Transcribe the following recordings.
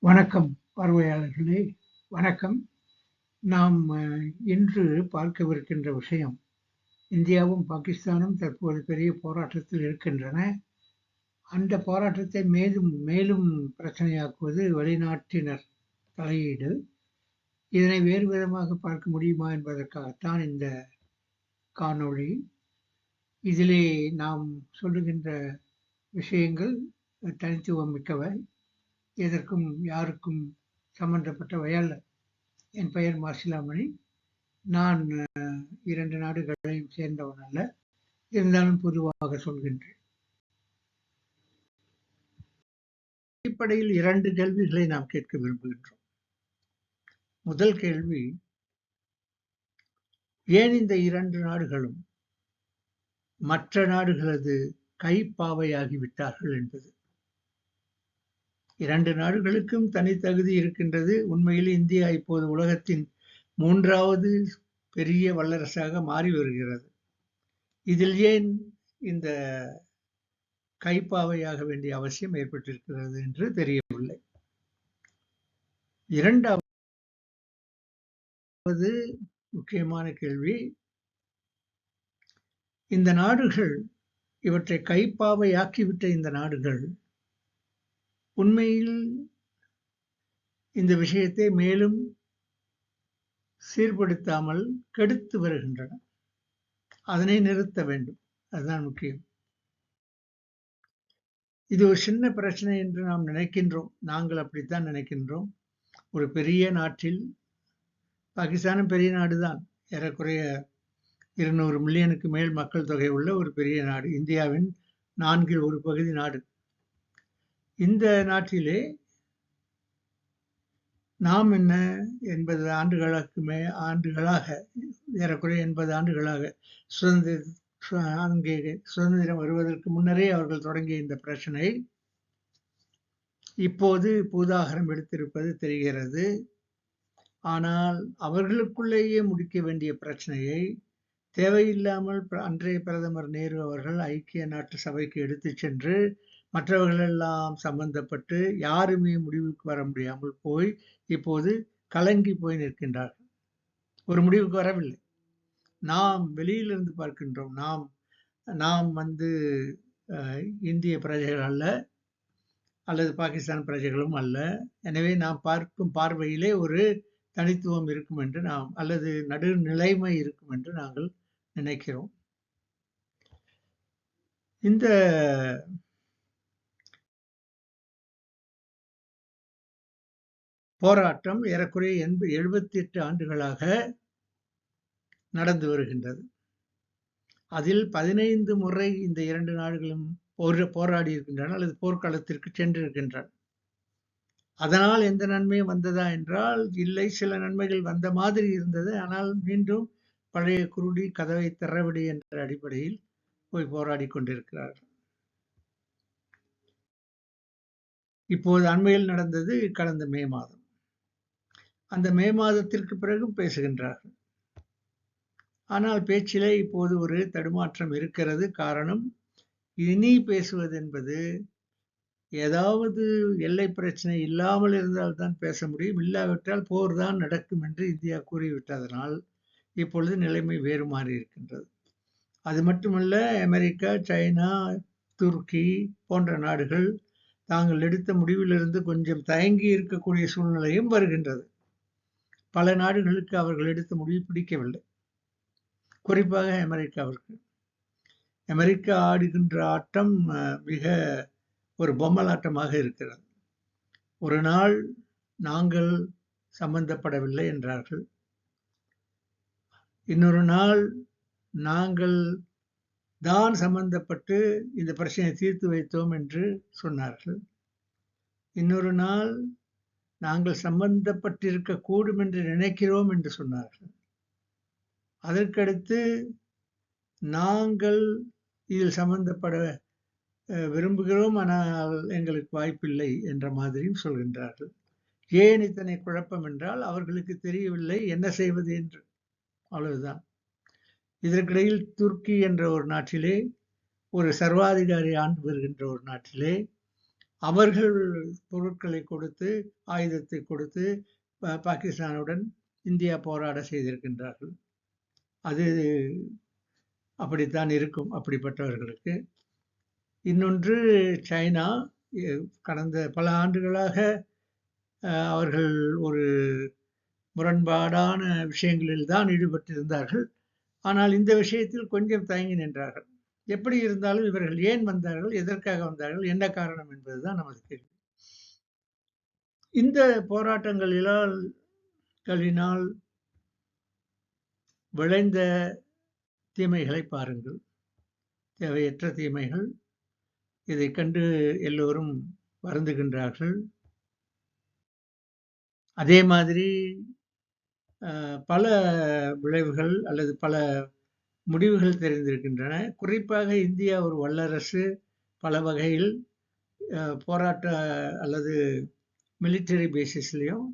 வணக்கம் பார்வையாளர்களே, வணக்கம். நாம் இன்று பார்க்கவிருக்கின்ற விஷயம், இந்தியாவும் பாகிஸ்தானும் தற்போது பெரிய போராட்டத்தில் இருக்கின்றன. அந்த போராட்டத்தை மேலும் மேலும் பிரச்சனையாக்குவது வெளிநாட்டினர் தலையீடு. இதனை வேறு விதமாக பார்க்க முடியுமா என்பதற்காகத்தான் இந்த காணொளி. இதிலே நாம் சொல்லுகின்ற விஷயங்கள் தனித்துவம் மிக்கவை, எதற்கும் யாருக்கும் சம்பந்தப்பட்டவை அல்ல. என் பெயர் மாசிலாமணி. நான் 2 நாடுகளையும் சேர்ந்தவன் அல்ல, இருந்தாலும் பொதுவாக சொல்கின்றேன். அடிப்படையில் 2 கேள்விகளை நாம் கேட்க விரும்புகின்றோம். முதல் கேள்வி, ஏன் இந்த 2 நாடுகளும் மற்ற நாடுகளது கைப்பாவையாகிவிட்டார்கள் என்பது. 2 நாடுகளுக்கும் தனித்தகுதி இருக்கின்றது. உண்மையில் இந்தியா இப்போது உலகத்தின் 3வது பெரிய வல்லரசாக மாறி வருகிறது. இதில் ஏன் இந்த கைப்பாவையாக வேண்டிய அவசியம் ஏற்பட்டிருக்கிறது என்று தெரியவில்லை. 2வது முக்கியமான கேள்வி, இந்த நாடுகள், இவற்றை கைப்பாவையாக்கிவிட்ட இந்த நாடுகள் உண்மையில் இந்த விஷயத்தை மேலும் சீர்படுத்தாமல் கெடுத்து வருகின்றன. அதனை நிறுத்த வேண்டும். அதுதான் முக்கியம். இது ஒரு சின்ன பிரச்சனை என்று நாம் நினைக்கின்றோம். நாங்கள் அப்படித்தான் நினைக்கின்றோம். ஒரு பெரிய நாட்டில், பாகிஸ்தானும் பெரிய நாடுதான், ஏறக்குறைய 200 மில்லியனுக்கு மேல் மக்கள் தொகை உள்ள ஒரு பெரிய நாடு, இந்தியாவின் 4ல் ஒரு பகுதி நாடு. இந்த நாட்டிலே நாம் என்ன 80 ஆண்டுகளாக, ஏறக்குறைய 80 ஆண்டுகளாக சுதந்திரம் வருவதற்கு முன்னரே அவர்கள் தொடங்கிய இந்த பிரச்சனை இப்போது பூதாகரம் எடுத்திருப்பது தெரிகிறது. ஆனால் அவர்களுக்குள்ளேயே முடிக்க வேண்டிய பிரச்சனையை தேவையில்லாமல் அன்றைய பிரதமர் நேரு அவர்கள் ஐக்கிய நாட்டு சபைக்கு எடுத்துச் சென்று மற்றவர்களெல்லாம் சம்பந்தப்பட்டு யாருமே முடிவுக்கு வர முடியாமல் போய் இப்போது கலங்கி போய் நிற்கின்றார்கள். ஒரு முடிவுக்கு வரவில்லை. நாம் வெளியிலிருந்து பார்க்கின்றோம். நாம் இந்திய பிரஜைகள் அல்ல, அல்லது பாகிஸ்தான் பிரஜைகளும் அல்ல. எனவே நாம் பார்க்கும் பார்வையிலே ஒரு தனித்துவம் இருக்கும் என்று அல்லது நடுநிலைமை இருக்கும் என்று நாங்கள் நினைக்கிறோம். இந்த போராட்டம் ஏறக்குறைய 78 ஆண்டுகளாக நடந்து வருகின்றது. அதில் 15 முறை இந்த 2 நாடுகளும் போராடி இருக்கின்றன, அல்லது போர்க்களத்திற்கு சென்றிருக்கின்றன. அதனால் எந்த நன்மையும் வந்ததா என்றால் இல்லை. சில நன்மைகள் வந்த மாதிரி இருந்தது. ஆனால் மீண்டும் பழைய குருடி கதவை திறவிடு என்ற அடிப்படையில் போய் போராடி கொண்டிருக்கிறார்கள். இப்போது அண்மையில் நடந்தது கடந்த மே மாதம். அந்த மே மாதத்திற்கு பிறகும் பேசுகின்றார்கள். ஆனால் பேச்சிலே இப்போது ஒரு தடுமாற்றம் இருக்கிறது. காரணம், இனி பேசுவது என்பது ஏதாவது எல்லை பிரச்சனை இல்லாமல் இருந்தால்தான் பேச முடியும், இல்லாவிட்டால் போர் தான் நடக்கும் என்று இந்தியா கூறிவிட்டதனால் இப்பொழுது நிலைமை வேறு மாறி இருக்கின்றது. அது மட்டுமல்ல, அமெரிக்கா, சைனா, துருக்கி போன்ற நாடுகள் தாங்கள் எடுத்த முடிவிலிருந்து கொஞ்சம் தயங்கி இருக்கக்கூடிய சூழ்நிலையும் வருகின்றது. பல நாடுகளுக்கு அவர்கள் எடுத்த முடிவு பிடிக்கவில்லை, குறிப்பாக அமெரிக்காவிற்கு. அமெரிக்கா ஆடுகின்ற ஆட்டம் மிக ஒரு பொம்மலாட்டமாக இருக்கிறது. ஒரு நாள் நாங்கள் சம்பந்தப்படவில்லை என்றார்கள், இன்னொரு நாள் நாங்கள் தான் சம்பந்தப்பட்டு இந்த பிரச்சனையை தீர்த்து வைத்தோம் என்று சொன்னார்கள், இன்னொரு நாள் நாங்கள் சம்பந்தப்பட்டிருக்க கூடும் என்று நினைக்கிறோம் என்று சொன்னார்கள். அதற்கடுத்து நாங்கள் இதில் சம்பந்தப்பட விரும்புகிறோம், ஆனால் எங்களுக்கு வாய்ப்பில்லை என்ற மாதிரியும் சொல்கின்றார்கள். ஏன் இத்தனை குழப்பம் என்றால் அவர்களுக்கு தெரியவில்லை என்ன செய்வது என்று, அவ்வளவுதான். இதற்கிடையில் துருக்கி என்ற ஒரு நாட்டிலே, ஒரு சர்வாதிகாரி ஆண்டு வருகின்ற ஒரு நாட்டிலே அவர்கள் பொருட்களை கொடுத்து, ஆயுதத்தை கொடுத்து பாகிஸ்தானுடன் இந்தியா போராட செய்திருக்கின்றார்கள். அது அப்படித்தான் இருக்கும் அப்படிப்பட்டவர்களுக்கு. இன்னொன்று, சைனா கடந்த பல ஆண்டுகளாக அவர்கள் ஒரு முரண்பாடான விஷயங்களில் தான் ஈடுபட்டிருந்தார்கள். ஆனால் இந்த விஷயத்தில் கொஞ்சம் தயங்கி நின்றார்கள். எப்படி இருந்தாலும் இவர்கள் ஏன் வந்தார்கள், எதற்காக வந்தார்கள், என்ன காரணம் என்பதுதான் நமது கேள்வி. இந்த போராட்டங்களினால் விளைந்த தீமைகளை பாருங்கள். தேவையற்ற தீமைகள். இதை கண்டு எல்லோரும் வருந்துகின்றார்கள். அதே மாதிரி பல விளைவுகள் அல்லது பல முடிவுகள் தெரிந்திருக்கின்றன. குறிப்பாக இந்தியா ஒரு வல்லரசு. பல வகையில் போராட்ட அல்லது மிலிட்டரி பேசிஸ்லையும்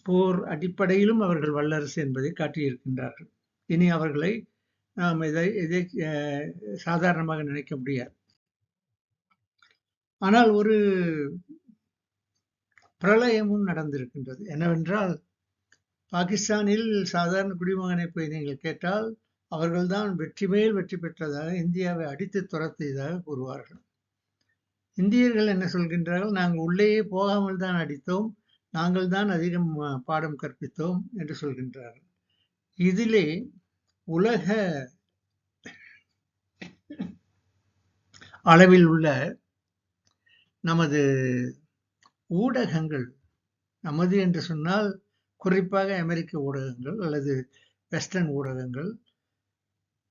போர் அடிப்படையிலும் அவர்கள் வல்லரசு என்பதை காட்டியிருக்கின்றார்கள். இனி அவர்களை நாம் இதை சாதாரணமாக நினைக்க முடியாது. ஆனால் ஒரு பிரளயமும் நடந்திருக்கின்றது. என்னவென்றால், பாகிஸ்தானில் சாதாரண குடிமகனை போய் நீங்கள் கேட்டால் அவர்கள்தான் வெற்றி மேல் வெற்றி பெற்றதாக, இந்தியாவை அடித்து துரத்தியதாக கூறுவார்கள். இந்தியர்கள் என்ன சொல்கின்றார்கள்? நாங்கள் உள்ளேயே போகாமல் தான் அடித்தோம், நாங்கள் தான் அதிகம் பாடம் கற்பித்தோம் என்று சொல்கின்றார்கள். இதிலே உலக அளவில் உள்ள நமது ஊடகங்கள், நமது என்று சொன்னால் குறிப்பாக அமெரிக்க ஊடகங்கள் அல்லது வெஸ்டர்ன்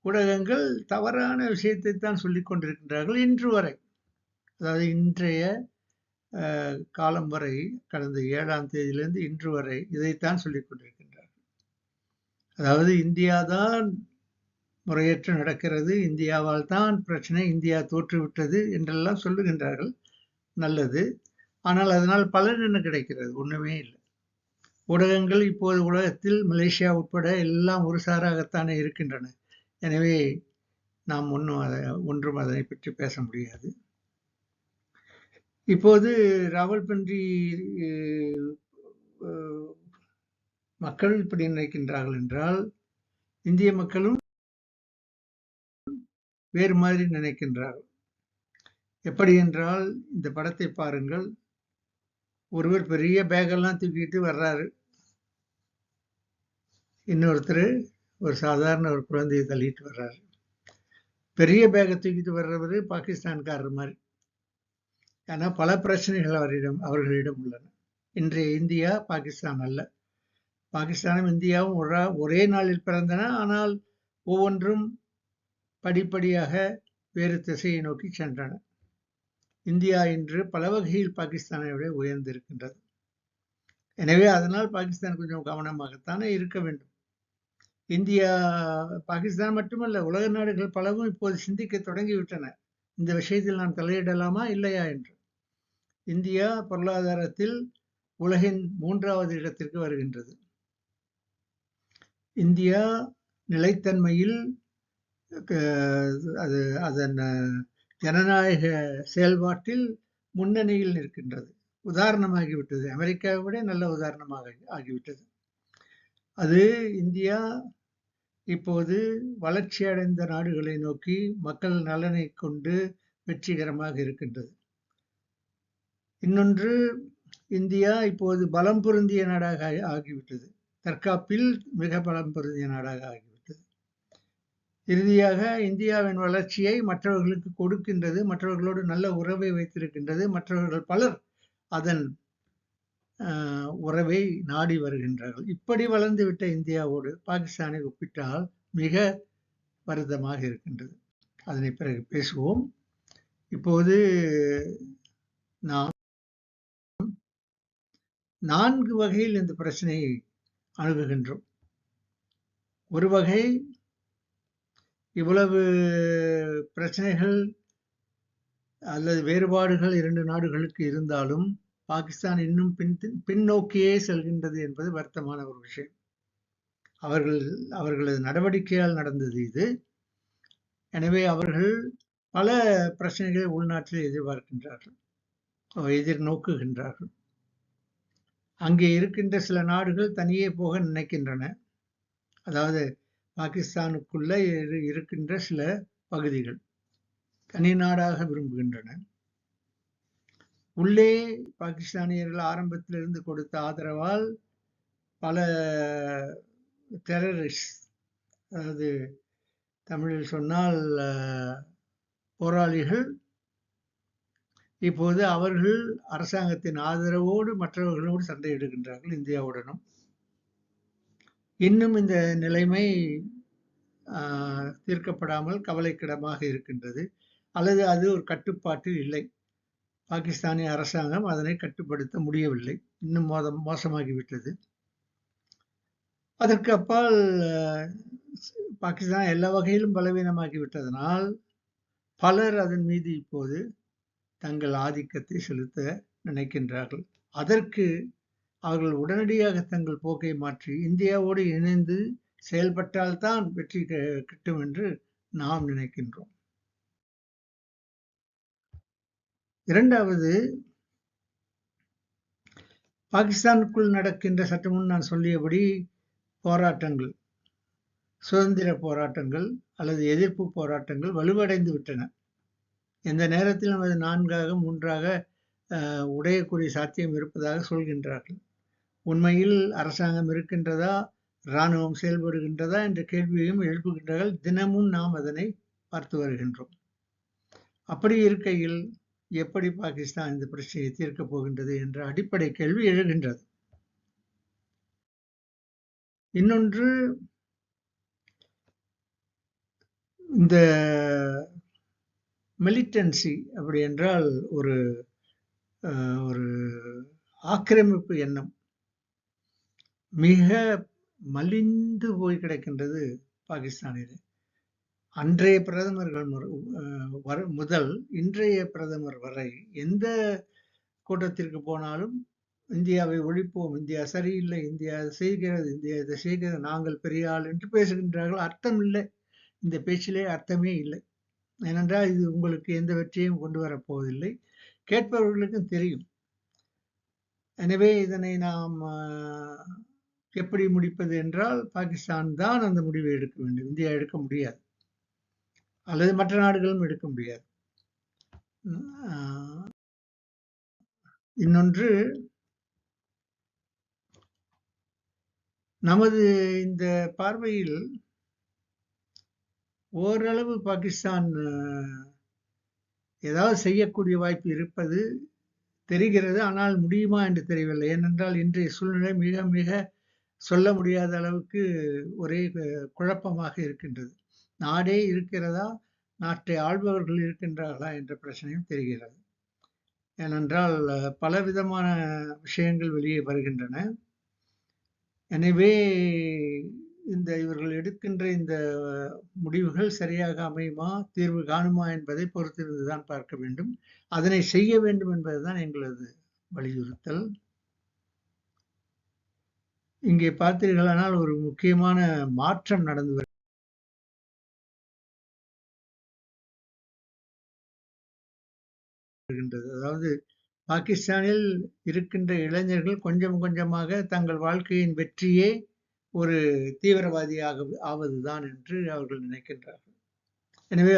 ஊடகங்கள் தவறான விஷயத்தை தான் சொல்லிக் கொண்டிருக்கின்றார்கள் இன்று வரை. அதாவது இன்றைய காலம் வரை, கடந்த 7ஆம் தேதியிலிருந்து இன்று வரை இதைத்தான் சொல்லிக் கொண்டிருக்கின்றார்கள். அதாவது இந்தியாதான் முறையற்று நடக்கிறது, இந்தியாவால் தான் பிரச்சனை, இந்தியா தோற்றுவிட்டது என்றெல்லாம் சொல்லுகின்றார்கள். நல்லது. ஆனால் அதனால் பலன் என்ன கிடைக்கிறது? ஒண்ணுமே இல்லை. ஊடகங்கள் இப்போது உலகத்தில் மலேசியா உட்பட எல்லாம் ஒரு சாராகத்தானே இருக்கின்றன. எனவே நாம் ஒன்றும் அதனை பற்றி பேச முடியாது. இப்போது ராவல்பிண்டி மக்கள் இப்படி நினைக்கின்றார்கள் என்றால், இந்திய மக்களும் வேறு மாதிரி நினைக்கின்றார்கள். எப்படி என்றால், இந்த படத்தை பாருங்கள். ஒருவர் பெரிய பேக்கெல்லாம் தூக்கிட்டு வர்றாரு. இன்னொருத்தர் ஒரு சாதாரண ஒரு குழந்தையை தள்ளிட்டு வர்றாரு. பெரிய பேக்கை தூக்கிட்டு வர்றவர் பாகிஸ்தான்காரர் மாதிரி. ஏன்னா பல பிரச்சனைகள் அவர்களிடம் உள்ளன. இன்றைய இந்தியா பாகிஸ்தான் அல்ல. பாகிஸ்தானும் இந்தியாவும் ஒரே நாளில் பிறந்தன. ஆனால் ஒவ்வொன்றும் படிப்படியாக வேறு திசையை நோக்கி சென்றன. இந்தியா இன்று பல வகையில் பாகிஸ்தானை விட உயர்ந்திருக்கின்றது. எனவே அதனால் பாகிஸ்தான் கொஞ்சம் கவனமாகத்தானே இருக்க வேண்டும். இந்தியா, பாகிஸ்தான் மட்டுமல்ல, உலக நாடுகள் பலவும் இப்போது சிந்திக்க தொடங்கிவிட்டன. இந்த விஷயத்தில் நாம் தலையிடலாமா இல்லையா என்று. இந்தியா பொருளாதாரத்தில் உலகின் 3வது இடத்திற்கு வருகின்றது. இந்தியா நிலைத்தன்மையில் அதன் ஜனநாயக செயல்பாட்டில் முன்னணியில் நிற்கின்றது. உதாரணமாகிவிட்டது. அமெரிக்காவை விட நல்ல உதாரணமாக ஆகிவிட்டது. அது இந்தியா இப்போது வளர்ச்சி அடைந்த நாடுகளை நோக்கி மக்கள் நலனை கொண்டு வெற்றிகரமாக இருக்கின்றது. இன்னொன்று, இந்தியா இப்போது பலம் பொருந்திய நாடாக ஆகிவிட்டது. தற்காப்பில் மிக பலம் பொருந்திய நாடாக ஆகிவிட்டது. இறுதியாக இந்தியாவின் வளர்ச்சியை மற்றவர்களுக்கு கொடுக்கின்றது, மற்றவர்களோடு நல்ல உறவை வைத்திருக்கின்றது. மற்றவர்கள் பலர் அதன் உறவை நாடி வருகின்றார்கள். இப்படி வளர்ந்துவிட்ட இந்தியாவோடு பாகிஸ்தானை ஒப்பிட்டால் மிக வருத்தமாக இருக்கின்றது. அதனை பிறகு பேசுவோம். இப்போது நாம் 4 வகையில் இந்த பிரச்சனையை அணுகுகின்றோம். ஒரு வகை, இவ்வளவு பிரச்சனைகள் அல்லது வேறுபாடுகள் 2 நாடுகளுக்கு இருந்தாலும் பாகிஸ்தான் இன்னும் பின்னோக்கியே செல்கின்றது என்பது வருத்தமான ஒரு விஷயம். அவர்களது நடவடிக்கையால் நடந்தது இது. எனவே அவர்கள் பல பிரச்சனைகளை உள்நாட்டில் எதிர்பார்க்கின்றார்கள், எதிர்நோக்குகின்றார்கள். அங்கே இருக்கின்ற சில நாடுகள் தனியே போக நினைக்கின்றன. அதாவது பாகிஸ்தானுக்குள்ள இருக்கின்ற சில பகுதிகள் தனி நாடாக விரும்புகின்றன. உள்ளே பாகிஸ்தானியர்கள் ஆரம்பத்திலிருந்து கொடுத்த ஆதரவால் பல டெரரிஸ்ட், அதாவது தமிழில் சொன்னால் போராளிகள், இப்போது அவர்கள் அரசாங்கத்தின் ஆதரவோடு மற்றவர்களோடு சண்டையிடுகின்றார்கள், இந்தியாவுடனும். இன்னும் இந்த நிலைமை தீர்க்கப்படாமல் கவலைக்கிடமாக இருக்கின்றது, அல்லது அது ஒரு கட்டுப்பாட்டில் இல்லை. பாகிஸ்தானிய அரசாங்கம் அதனை கட்டுப்படுத்த முடியவில்லை, இன்னும் மோசமாகிவிட்டது. அதற்கு அப்பால் பாகிஸ்தான் எல்லா வகையிலும் பலவீனமாகிவிட்டதனால் பலர் அதன் மீது இப்போது தங்கள் ஆதிக்கத்தை செலுத்த நினைக்கின்றார்கள். அதற்கு அவர்கள் உடனடியாக தங்கள் போக்கை மாற்றி இந்தியாவோடு இணைந்து செயல்பட்டால்தான் வெற்றி கிட்டும் என்று நாம் நினைக்கின்றோம். இரண்டாவது, பாகிஸ்தானுக்குள் நடக்கின்ற சற்று முன் நான் சொல்லியபடி போராட்டங்கள், சுதந்திர போராட்டங்கள் அல்லது எதிர்ப்பு போராட்டங்கள் வலுவடைந்து விட்டன. எந்த நேரத்திலும் அது 4ஆக 3ஆக உடையக்கூடிய சாத்தியம் இருப்பதாக சொல்கின்றார்கள். உண்மையில் அரசாங்கம் இருக்கின்றதா, இராணுவம் செயல்படுகின்றதா என்ற கேள்வியையும் எழுப்புகின்றார்கள். தினமும் நாம் அதனை பார்த்து வருகின்றோம். அப்படி இருக்கையில் எப்படி பாகிஸ்தான் இந்த பிரச்சனையை தீர்க்கப் போகின்றது என்ற அடிப்படை கேள்வி எழுகின்றது. இன்னொன்று, இந்த மிலிட்டன்சி அப்படி என்றால் ஒரு ஆக்கிரமிப்பு எண்ணம் மிக மலிந்து போய் கிடக்கின்றது பாகிஸ்தானில். அன்றைய பிரதமர்கள் முதல் இன்றைய பிரதமர் வரை எந்த கூட்டத்திற்கு போனாலும் இந்தியாவை ஒழிப்போம், இந்தியா சரியில்லை, இந்தியா செய்கிறது, இந்தியா இதை செய்கிறது, நாங்கள் பெரிய ஆள் என்று பேசுகின்றார்கள். அர்த்தம் இல்லை, இந்த பேச்சிலே அர்த்தமே இல்லை. ஏனென்றால் இது உங்களுக்கு எந்த வெற்றியையும் கொண்டு வரப்போவதில்லை, கேட்பவர்களுக்கும் தெரியும். எனவே இதனை நாம் எப்படி முடிப்பது என்றால், பாகிஸ்தான் தான் அந்த முடிவை எடுக்க வேண்டும், இந்தியா எடுக்க முடியாது, அல்லது மற்ற நாடுகளும் எடுக்க முடியாது. இன்னொன்று, நமது இந்த பார்வையில் ஓரளவு பாகிஸ்தான் ஏதாவது செய்யக்கூடிய வாய்ப்பு இருப்பது தெரிகிறது, ஆனால் முடியுமா என்று தெரியவில்லை. ஏனென்றால் இன்றைய சூழ்நிலை மிக மிக சொல்ல முடியாத அளவுக்கு ஒரே குழப்பமாக இருக்கின்றது. நாடே இருக்கிறதா, நாட்டை ஆள்பவர்கள் இருக்கின்றார்களா என்ற பிரச்சனையும் தெரிகிறது. ஏனென்றால் பலவிதமான விஷயங்கள் வெளியே வருகின்றன. எனவே இவர்கள் எடுக்கின்ற இந்த முடிவுகள் சரியாக அமையுமா, தீர்வு காணுமா என்பதை பொறுத்திருந்துதான் பார்க்க வேண்டும். அதனை செய்ய வேண்டும் என்பதுதான் எங்களது வலியுறுத்தல். இங்கே பார்த்தீர்களானால் ஒரு முக்கியமான மாற்றம் நடந்து வருகின்றது. அதாவது பாகிஸ்தானில் இருக்கின்ற இளைஞர்கள் கொஞ்சம் கொஞ்சமாக தங்கள் வாழ்க்கையின் வெற்றியே ஒரு தீவிரவாதியாக ஆவதுதான் என்று அவர்கள் நினைக்கின்றார்கள். எனவே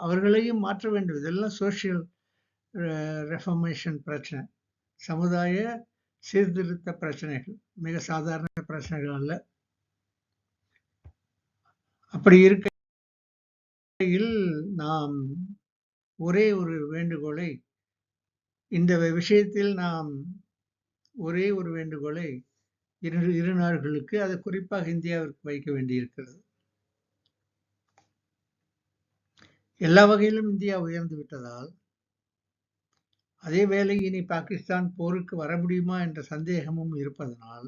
அவர்களையும் மாற்ற வேண்டும். இதெல்லாம் சோசியல் ரெஃபர்மேஷன் பிரச்சனை, சமுதாய சீர்திருத்த பிரச்சனைகள், மிக சாதாரண பிரச்சனைகள் அல்ல. அப்படி இருக்கையில் நாம் ஒரே ஒரு வேண்டுகோளை, இந்த விஷயத்தில் நாம் ஒரே ஒரு வேண்டுகோளை இரு நாடுகளுக்கு, அது குறிப்பாக இந்தியாவிற்கு வைக்க வேண்டியிருக்கிறது. எல்லா வகையிலும் இந்தியா உயர்ந்து விட்டதால், அதே வேளை இனி பாகிஸ்தான் போருக்கு வர முடியுமா என்ற சந்தேகமும் இருப்பதனால்,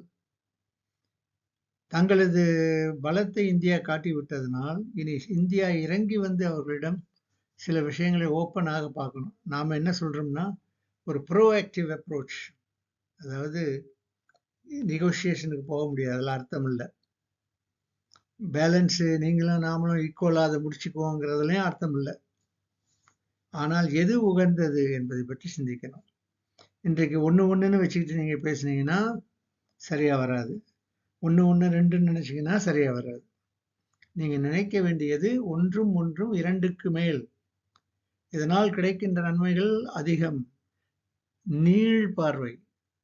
தங்களது பலத்தை இந்தியா காட்டிவிட்டதனால், இனி இந்தியா இறங்கி வந்து அவர்களிடம் சில விஷயங்களை ஓப்பனாக பார்க்கணும். நாம் என்ன சொல்றோம்னா, ஒரு ப்ரோஆக்டிவ் அப்ரோச், அதாவது நெகோசியேஷனுக்கு போக முடியாது, அதில் அர்த்தம் இல்லை. பேலன்ஸு நீங்களும் நாமளும் ஈக்குவலாக அதை முடிச்சுக்குவோங்கிறதுலையும் அர்த்தம் இல்லை. ஆனால் எது உகந்தது என்பதை பற்றி சிந்திக்கணும். இன்றைக்கு ஒண்ணுன்னு வச்சுக்கிட்டு நீங்க பேசுனீங்கன்னா சரியா வராது. ஒண்ணு 2ன்னு நினைச்சீங்கன்னா சரியா வராது. நீங்க நினைக்க வேண்டியது ஒன்றும் 2க்கு மேல். இதனால் கிடைக்கின்ற நன்மைகள் அதிகம். நீள் பார்வை,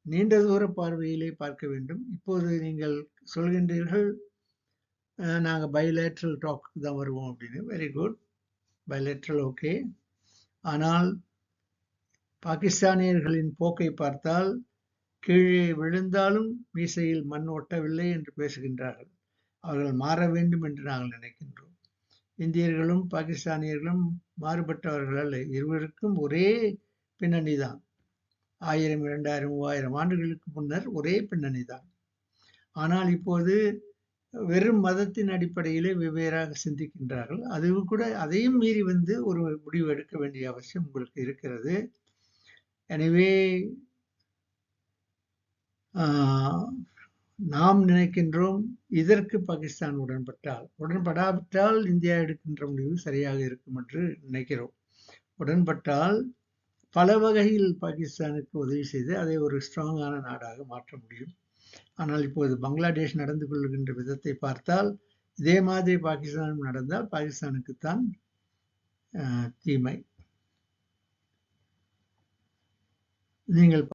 நீண்ட தூர பார்வையிலே பார்க்க வேண்டும். இப்போது நீங்கள் சொல்கின்றீர்கள், நாங்க பைலேட்ரல் டாக்குக்கு தான் வருவோம் அப்படின்னு. Very good, bilateral okay. ஆனால் பாகிஸ்தானியர்களின் போக்கை பார்த்தால் கீழே விழுந்தாலும் மீசையில் மண் ஒட்டவில்லை என்று பேசுகின்றார்கள். அவர்கள் மாற வேண்டும் என்று நாங்கள் நினைக்கின்றோம். இந்தியர்களும் பாகிஸ்தானியர்களும் மாறுபட்டவர்கள் அல்ல. இருவருக்கும் ஒரே பின்னணி தான். 1000, 2000, 3000 ஆண்டுகளுக்கு முன்னர் ஒரே பின்னணி தான். ஆனால் இப்போது வெறும் மதத்தின் அடிப்படையிலே வெவ்வேறாக சிந்திக்கின்றார்கள். அது கூட அதையும் மீறி ஒரு முடிவு எடுக்க வேண்டிய அவசியம் உங்களுக்கு இருக்கிறது. எனவே நாம் நினைக்கின்றோம், இதற்கு பாகிஸ்தான் உடன்படாவிட்டால் இந்தியா எடுக்கின்ற முடிவு சரியாக இருக்கும் என்று நினைக்கிறோம். உடன்பட்டால் பல வகையில் பாகிஸ்தானுக்கு உதவி செய்து அதை ஒரு ஸ்ட்ராங்கான நாடாக மாற்ற முடியும். ஆனால் இப்போது பங்களாதேஷ் நடந்து கொள்கின்ற விதத்தை பார்த்தால் இதே மாதிரி பாகிஸ்தானும் நடந்தால் பாகிஸ்தானுக்குத்தான் தீமை. நீங்கள்